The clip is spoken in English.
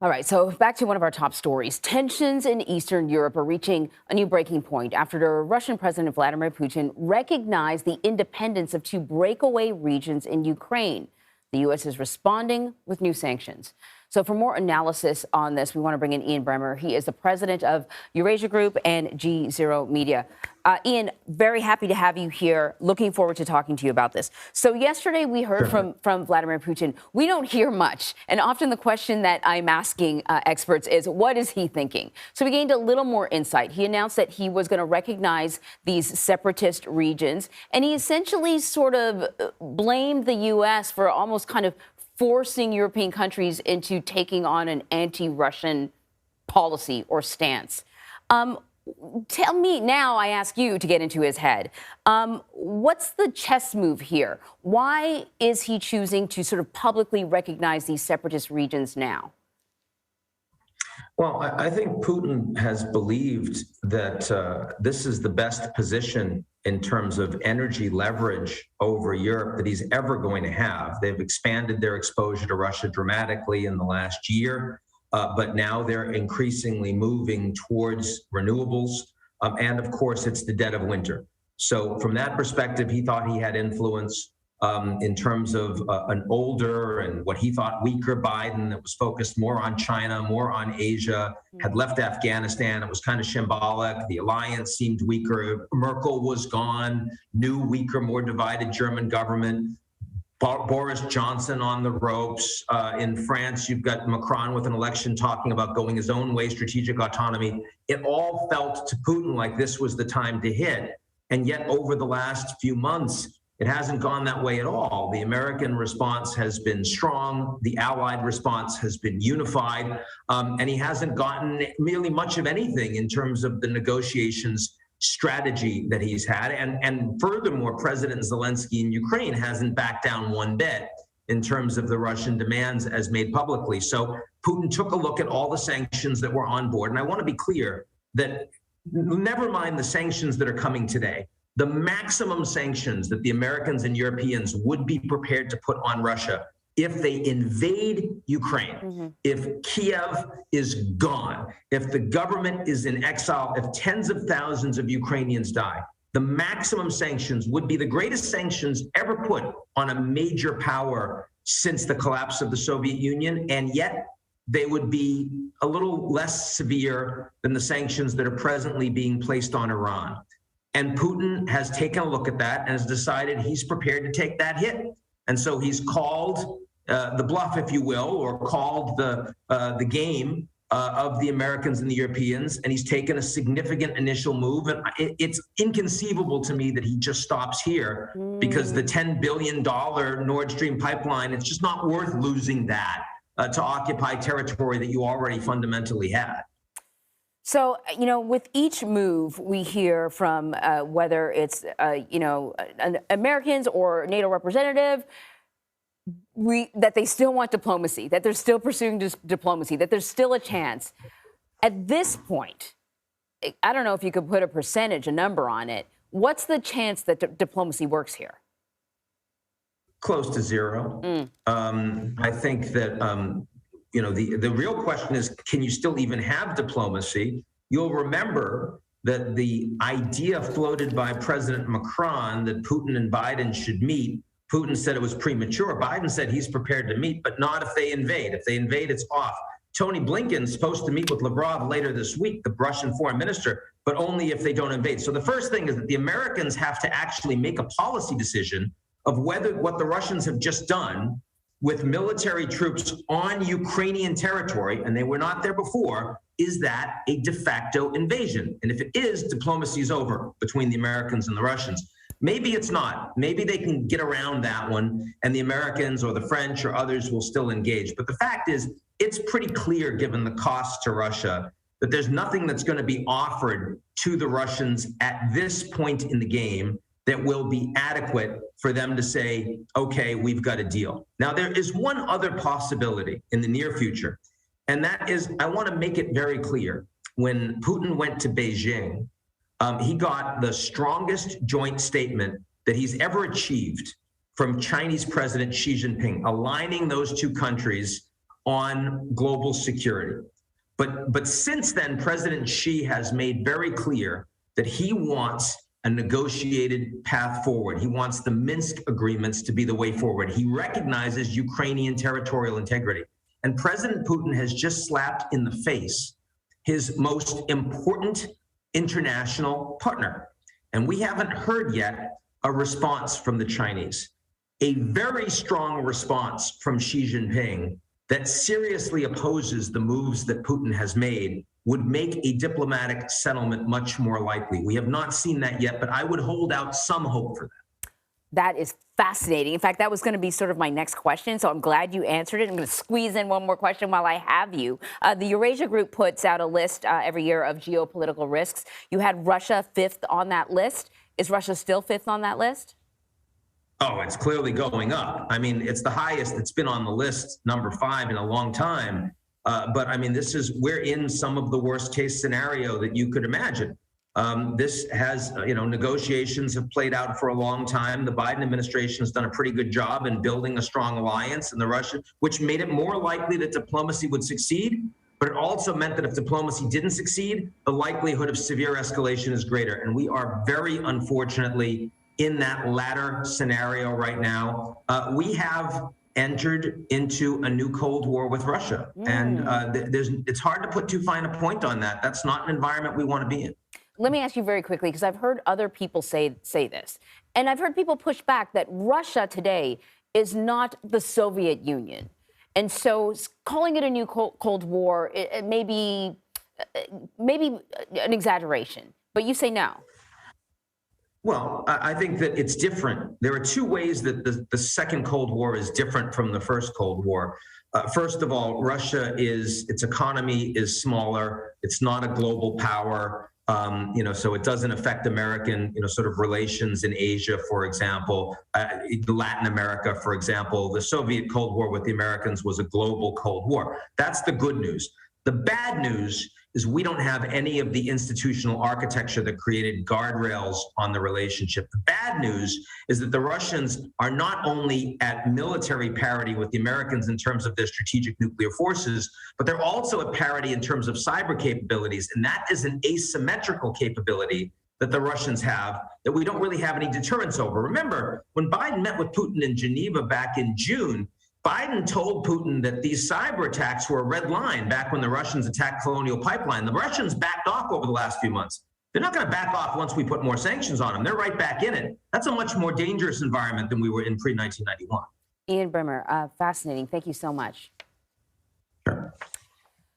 All right, so back to one of our top stories. Tensions in Eastern Europe are reaching a new breaking point after Russian President Vladimir Putin recognized the independence of two breakaway regions in Ukraine. The U.S. is responding with new sanctions. So for more analysis on this, we want to bring in Ian Bremmer. He is the president of Eurasia Group and GZERO Media. Ian, very happy to have you here. Looking forward to talking to you about this. So yesterday we heard from Vladimir Putin. We don't hear much. And often the question that I'm asking experts is, what is he thinking? So we gained a little more insight. He announced that he was going to recognize these separatist regions. And he essentially sort of blamed the U.S. for almost kind of forcing European countries into taking on an anti-Russian policy or stance. Tell me now, I ask you to get into his head. What's the chess move here? Why is he choosing to sort of publicly recognize these separatist regions now? Well, I think Putin has believed that this is the best position in terms of energy leverage over Europe that he's ever going to have. They've expanded their exposure to Russia dramatically in the last year, but now they're increasingly moving towards renewables. And of course, it's the dead of winter. So from that perspective, he thought he had influence in terms of an older and what he thought weaker Biden that was focused more on China, more on Asia, had left Afghanistan. It was kind of symbolic. The alliance seemed weaker. Merkel was gone, new, weaker, more divided German government. Boris Johnson on the ropes. In France, you've got Macron with an election talking about going his own way, strategic autonomy. It all felt to Putin like this was the time to hit. And yet over the last few months, it hasn't gone that way at all. The American response has been strong. The Allied response has been unified. And he hasn't gotten really much of anything in terms of the negotiations strategy that he's had. And furthermore, President Zelensky in Ukraine hasn't backed down one bit in terms of the Russian demands as made publicly. So Putin took a look at all the sanctions that were on board. And I want to be clear that never mind the sanctions that are coming today, the maximum sanctions that the Americans and Europeans would be prepared to put on Russia if they invade Ukraine, if Kiev is gone, if the government is in exile, if tens of thousands of Ukrainians die, the maximum sanctions would be the greatest sanctions ever put on a major power since the collapse of the Soviet Union, and yet they would be a little less severe than the sanctions that are presently being placed on Iran. And Putin has taken a look at that and has decided he's prepared to take that hit. And so he's called the bluff, if you will, or called the game of the Americans and the Europeans, and he's taken a significant initial move. And it's inconceivable to me that he just stops here because the $10 billion Nord Stream pipeline, it's just not worth losing that to occupy territory that you already fundamentally had. So, you know, with each move we hear from whether it's, Americans or NATO representative, that they still want diplomacy, that they're still pursuing diplomacy, that there's still a chance. At this point, I don't know if you could put a percentage, a number on it. What's the chance that diplomacy works here? Close to zero. I think that the real question is, can you still even have diplomacy? You'll remember that the idea floated by President Macron that Putin and Biden should meet, Putin said it was premature. Biden said he's prepared to meet, but not if they invade. If they invade, it's off. Tony Blinken's supposed to meet with Lavrov later this week, the Russian foreign minister, but only if they don't invade. So the first thing is that the Americans have to actually make a policy decision of whether what the Russians have just done with military troops on Ukrainian territory, and they were not there before, is that a de facto invasion? And if it is, diplomacy is over between the Americans and the Russians. Maybe it's not. Maybe they can get around that one, and the Americans or the French or others will still engage. But the fact is, it's pretty clear, given the cost to Russia, that there's nothing that's going to be offered to the Russians at this point in the game that will be adequate for them to say, okay, we've got a deal. Now, there is one other possibility in the near future, and that is, I want to make it very clear, when Putin went to Beijing, he got the strongest joint statement that he's ever achieved from Chinese President Xi Jinping, aligning those two countries on global security. But since then, President Xi has made very clear that he wants a negotiated path forward. He wants the Minsk agreements to be the way forward. He recognizes Ukrainian territorial integrity. And President Putin has just slapped in the face his most important international partner. And we haven't heard yet a response from the Chinese, a very strong response from Xi Jinping that seriously opposes the moves that Putin has made would make a diplomatic settlement much more likely. We have not seen that yet, but I would hold out some hope for that. That is fascinating. In fact, that was going to be sort of my next question, so I'm glad you answered it. I'm going to squeeze in one more question while I have you. The Eurasia Group puts out a list every year of geopolitical risks. You had Russia 5th on that list. Is Russia still 5th on that list? Oh, it's clearly going up. I mean, it's the highest it's been on the list, number 5 in a long time. But I mean, we're in some of the worst case scenario that you could imagine. This has, negotiations have played out for a long time. The Biden administration has done a pretty good job in building a strong alliance in the Russian, which made it more likely that diplomacy would succeed. But it also meant that if diplomacy didn't succeed, the likelihood of severe escalation is greater. And we are very unfortunately in that latter scenario right now. We have entered into a new Cold War with Russia. And it's hard to put too fine a point on that. That's not an environment we want to be in. Let me ask you very quickly, because I've heard other people say this, and I've heard people push back that Russia today is not the Soviet Union. And so calling it a new Cold War, it may be an exaggeration, but you say no. Well, I think that it's different. There are two ways that the second Cold War is different from the first Cold War. First of all, its economy is smaller. It's not a global power. So it doesn't affect American, sort of relations in Asia, for example, Latin America, for example. The Soviet Cold War with the Americans was a global Cold War. That's the good news. The bad news is we don't have any of the institutional architecture that created guardrails on the relationship. The bad news is that the Russians are not only at military parity with the Americans in terms of their strategic nuclear forces, but they're also at parity in terms of cyber capabilities. And that is an asymmetrical capability that the Russians have that we don't really have any deterrence over. Remember, when Biden met with Putin in Geneva back in June, Biden told Putin that these cyber attacks were a red line back when the Russians attacked Colonial Pipeline. The Russians backed off over the last few months. They're not going to back off once we put more sanctions on them. They're right back in it. That's a much more dangerous environment than we were in pre-1991. Ian Bremmer, fascinating. Thank you so much. Sure.